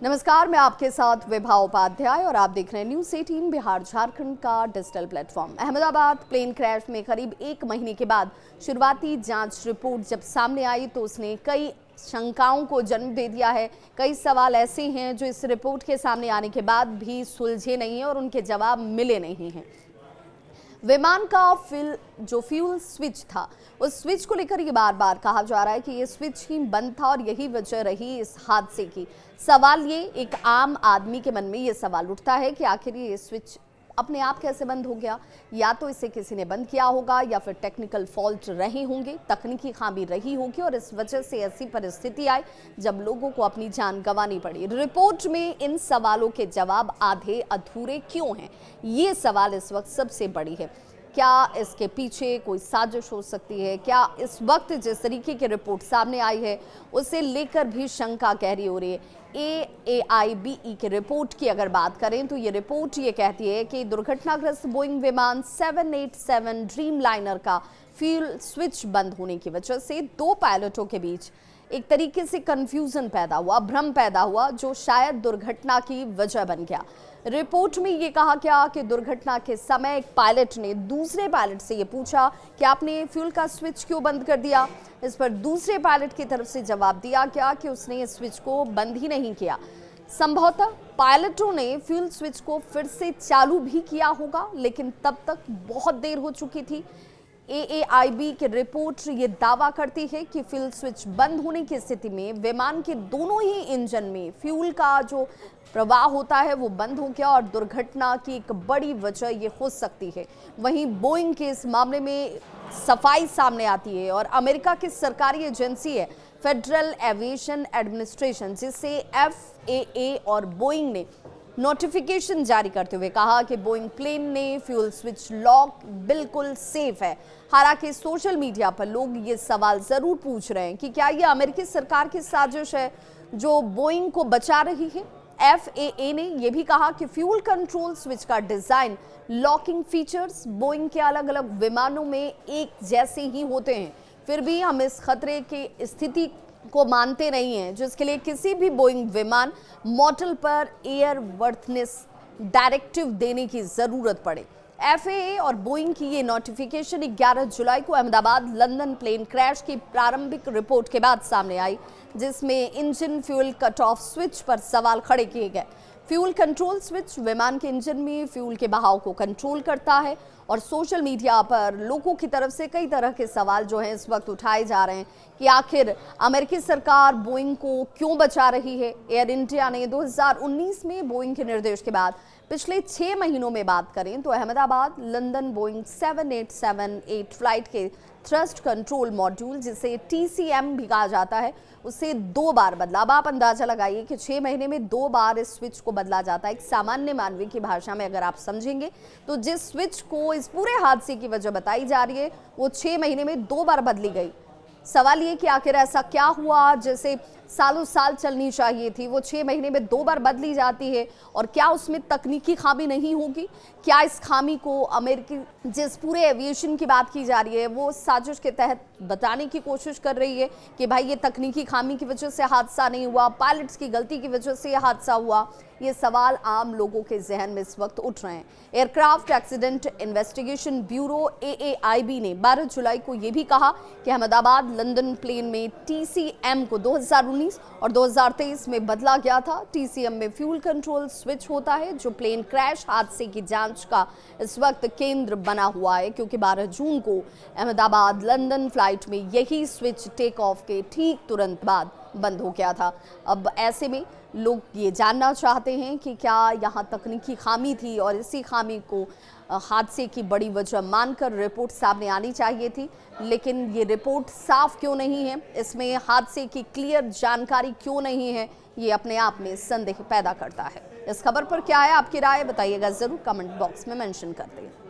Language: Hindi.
नमस्कार, मैं आपके साथ विभा उपाध्याय और आप देख रहे हैं न्यूज़ 18 बिहार झारखंड का digital platform. Ahmedabad plane crash में करीब 1 महीने के बाद शुरुआती जांच रिपोर्ट जब सामने आई तो उसने कई शंकाओं को जन्म दे दिया है। कई सवाल ऐसे हैं जो इस रिपोर्ट के सामने आने के बाद भी सुलझे नहीं हैं और उनके जवाब मिले नहीं हैं। विमान का फ्यूल स्विच था, उस स्विच को लेकर ये बार बार कहा जा रहा है कि ये स्विच ही बंद था और यही वजह रही इस हादसे की। सवाल ये, एक आम आदमी के मन में ये सवाल उठता है कि आखिर ये स्विच अपने आप कैसे बंद हो गया। या तो इसे किसी ने बंद किया होगा या फिर टेक्निकल फॉल्ट रहे होंगे, तकनीकी खामी रही होगी और इस वजह से ऐसी परिस्थिति आई जब लोगों को अपनी जान गंवानी पड़ी। रिपोर्ट में इन सवालों के जवाब आधे अधूरे क्यों हैं, ये सवाल इस वक्त सबसे बड़ी है। क्या इसके पीछे कोई साजिश हो सकती है? क्या इस वक्त जिस तरीके की रिपोर्ट सामने आई है उसे लेकर भी शंका गहरी हो रही है। AAIBE की रिपोर्ट की अगर बात करें तो ये रिपोर्ट ये कहती है कि दुर्घटनाग्रस्त बोइंग विमान 787 ड्रीमलाइनर का फ्यूल स्विच बंद होने की वजह से 2 पायलटों के बीच एक तरीके से कंफ्यूजन पैदा हुआ, भ्रम पैदा हुआ, जो शायद दुर्घटना की वजह बन गया। रिपोर्ट में ये कहा गया कि दुर्घटना के समय एक पायलट ने दूसरे पायलट से ये पूछा कि आपने फ्यूल का स्विच क्यों बंद कर दिया। इस पर दूसरे पायलट की तरफ से जवाब दिया गया कि उसने इस स्विच को बंद ही नहीं किया। संभवतः पायलटों ने फ्यूल स्विच को फिर से चालू भी किया होगा, लेकिन तब तक बहुत देर हो चुकी थी। AAIB की रिपोर्ट ये दावा करती है कि फ्यूल स्विच बंद होने की स्थिति में विमान के दोनों ही इंजन में फ्यूल का जो प्रवाह होता है वो बंद हो गया और दुर्घटना की एक बड़ी वजह ये हो सकती है। वहीं बोइंग के इस मामले में सफाई सामने आती है और अमेरिका की सरकारी एजेंसी है फेडरल एविएशन एडमिनिस्ट्रेशन, जिसे FAA और बोइंग ने नोटिफिकेशन जारी करते हुए कहा कि बोइंग प्लेन ने फ्यूल स्विच लॉक बिल्कुल सेफ है। हालांकि सोशल मीडिया पर लोग ये सवाल जरूर पूछ रहे हैं कि क्या ये अमेरिकी सरकार की साजिश है जो बोइंग को बचा रही है। FAA ने यह भी कहा कि फ्यूल कंट्रोल स्विच का डिजाइन, लॉकिंग फीचर्स बोइंग के अलग अलग विमानों में एक जैसे ही होते हैं, फिर भी हम इस खतरे की स्थिति को मानते नहीं हैं जिसके लिए किसी भी बोइंग विमान मॉडल पर एयर वर्थनेस डायरेक्टिव देने की जरूरत पड़े। FAA और बोइंग की ये नोटिफिकेशन 11 जुलाई को अहमदाबाद लंदन प्लेन क्रैश की प्रारंभिक रिपोर्ट के बाद सामने आई, जिसमें engine fuel cut off switch पर सवाल खड़े किए गए। फ्यूल कंट्रोल स्विच विमान के इंजन में फ्यूल के बहाव को कंट्रोल करता है और सोशल मीडिया पर लोगों की तरफ से कई तरह के सवाल जो हैं इस वक्त उठाए जा रहे हैं कि आखिर अमेरिकी सरकार बोइंग को क्यों बचा रही है। एयर इंडिया ने 2019 में बोइंग के निर्देश के बाद पिछले 6 महीनों में बात करें तो अहमदाबाद लंदन बोइंग 7878 फ्लाइट के थ्रस्ट कंट्रोल मॉड्यूल, जिसे TCM भी कहा जाता है, उसे 2 बार बदला। अब आप अंदाजा लगाइए कि 6 महीने में 2 बार इस स्विच को बदला जाता है। एक सामान्य मानवीय की भाषा में अगर आप समझेंगे तो जिस स्विच को इस पूरे हादसे की वजह बताई जा रही है वो 6 महीने में 2 बार बदली गई। सवाल ये कि आखिर ऐसा क्या हुआ जैसे सालों साल चलनी चाहिए थी वो 6 महीने में 2 बार बदली जाती है, और क्या उसमें तकनीकी खामी नहीं होगी? क्या इस खामी को अमेरिकी जिस पूरे एविएशन की बात की जा रही है वो साजिश के तहत बताने की कोशिश कर रही है कि भाई ये तकनीकी खामी की वजह से हादसा नहीं हुआ, पायलट्स की गलती की वजह से यह हादसा हुआ? ये सवाल आम लोगों के जहन में इस वक्त उठ रहे हैं। Aircraft accident investigation bureau AAIB ने 12 जुलाई को यह भी कहा कि अहमदाबाद लंदन प्लेन में TCM को 2019 और 2023 में बदला गया था। TCM में फ्यूल कंट्रोल स्विच होता है जो प्लेन क्रैश हादसे की जांच का इस वक्त केंद्र बना हुआ है, क्योंकि 12 जून को अहमदाबाद लंदन फ्लाइट में यही स्विच टेक ऑफ के ठीक तुरंत बाद बंद हो गया था। अब ऐसे में लोग ये जानना चाहते हैं कि क्या यहाँ तकनीकी खामी थी और इसी खामी को हादसे की बड़ी वजह मानकर रिपोर्ट सामने आनी चाहिए थी, लेकिन ये रिपोर्ट साफ क्यों नहीं है, इसमें हादसे की क्लियर जानकारी क्यों नहीं है, ये अपने आप में संदेह पैदा करता है। इस खबर पर क्या है आपकी राय, बताइएगा जरूर, कमेंट बॉक्स में मेंशन करते हैं।